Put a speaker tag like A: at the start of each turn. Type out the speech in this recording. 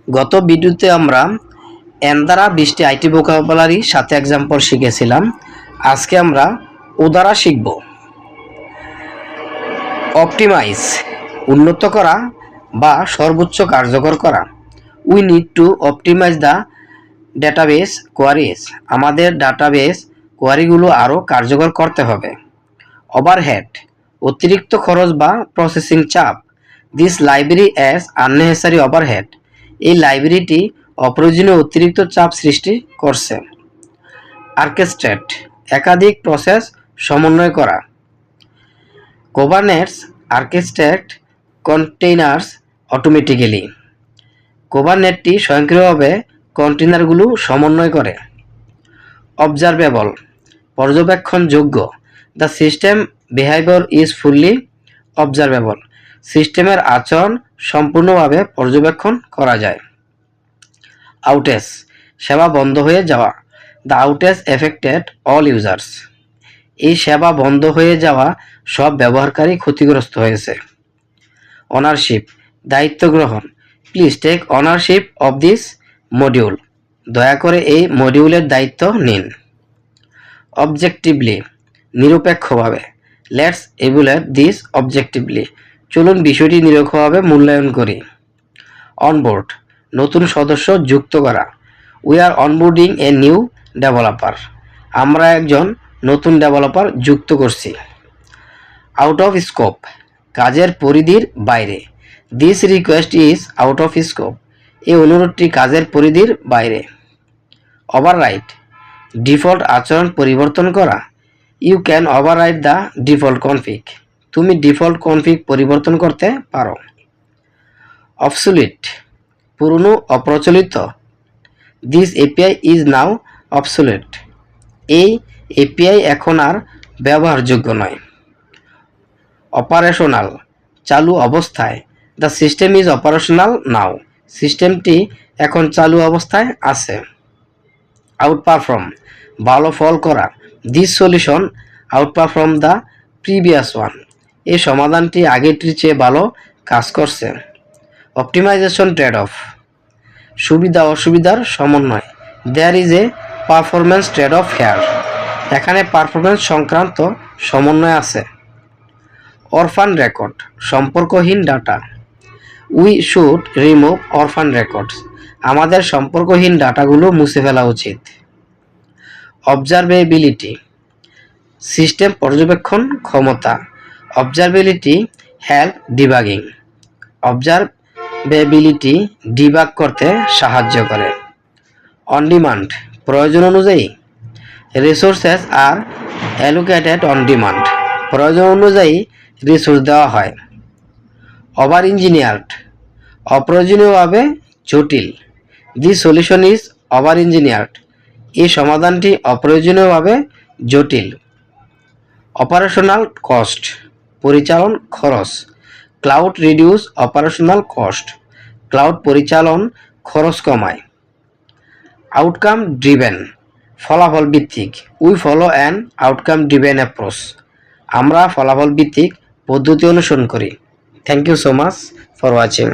A: গত ভিডিওতে আমরা এন দ্বারা 20টি আইটি ভোকাবুলারি সাথে এক্সাম্পল শিখেছিলাম। আজকে আমরা ও দ্বারা শিখব। অপটিমাইজ উন্নত করা বা সর্বোচ্চ কার্যকর করা। We need to optimize the database queries. আমাদের ডাটাবেস কোয়ারিগুলো আরও কার্যকর করতে হবে। ওভারহেড অতিরিক্ত খরচ বা প্রসেসিং চাপ। This library as unnecessary overhead. এই লাইব্রেরিটি অপ্রয়োজনীয় অতিরিক্ত চাপ সৃষ্টি করছে। অর্কেস্ট্রেট একাধিক প্রসেস সমন্বয় করা। Governance orchestrate containers automatically. গভর্নেন্টটি স্বয়ংক্রিয়ভাবে কন্টেইনারগুলো সমন্বয় করে। অবজারভেবল পর্যবেক্ষণযোগ্য। The system behaviour is fully observable. সিস্টেমের আচরণ সম্পূর্ণভাবে পর্যবেক্ষণ করা যায়। আউটেজ সেবা বন্ধ হয়ে যাওয়া। The outage affected all users. এই সেবা বন্ধ হয়ে যাওয়া সব ব্যবহারকারী ক্ষতিগ্রস্ত হয়েছে। অনারশিপ দায়িত্ব গ্রহণ। Please take ownership of this module. দয়া করে এই মডিউলের দায়িত্ব নিন। অবজেক্টিভলি নিরপেক্ষভাবে। Let's evaluate this objectively. চলুন বিষয়টি নিরপেক্ষভাবে মূল্যায়ন করি। অনবোর্ড নতুন সদস্য যুক্ত করা। We are onboarding a new developer. আমরা একজন নতুন ডেভেলপার যুক্ত করছি। আউট অফ স্কোপ কাজের পরিধির বাইরে। This request is out of scope. এই অনুরোধটি কাজের পরিধির বাইরে। ওভাররাইট ডিফল্ট আচরণ পরিবর্তন করা। You can overwrite the default config. তুমি ডিফল্ট কনফিগ পরিবর্তন করতে পারো। অবসোলিট পুরনো অপ্রচলিত। This API is now obsolete. এই এপিআই এখন আর ব্যবহারযোগ্য নয়। অপারেশনাল চালু অবস্থায়। The system is operational now. সিস্টেমটি এখন চালু অবস্থায় আছে। আউটপারফর্ম ভালো ফল করা। This solution outperform the previous one. এই সমাধানটি আগেরটির চেয়ে ভালো কাজ করছে। অপটিমাইজেশন ট্রেড অফ সুবিধা অসুবিধার সমন্বয়। There is a performance trade off here. এখানে পারফরমেন্স সংক্রান্ত সমন্বয় আছে। অরফান রেকর্ড সম্পর্কহীন data. We should remove orphan records. আমাদের সম্পর্কহীন ডাটাগুলো মুছে ফেলা উচিত। অবজারভেবিলিটি সিস্টেম পর্যবেক্ষণ ক্ষমতা। Observability help debugging. Observability debug করতে সাহায্য করে। অন ডিমান্ড প্রয়োজন অনুযায়ী। Resources are allocated on demand. প্রয়োজন অনুযায়ী রিসোর্স দেওয়া হয়। ওভার ইঞ্জিনিয়ার্ড অপ্রয়োজনীয়ভাবে জটিল। This solution is over engineered. এই সমাধানটি অপ্রয়োজনীয়ভাবে জটিল। অপারেশনাল কস্ট পরিচালন খরচ। Cloud reduce operational cost. Cloud পরিচালন খরচ কমায়। আউটকাম ড্রিভেন ফলাফল ভিত্তিক। We follow an outcome driven approach. আমরা ফলাফল ভিত্তিক পদ্ধতি অনুসরণ করি। Thank you so much for watching.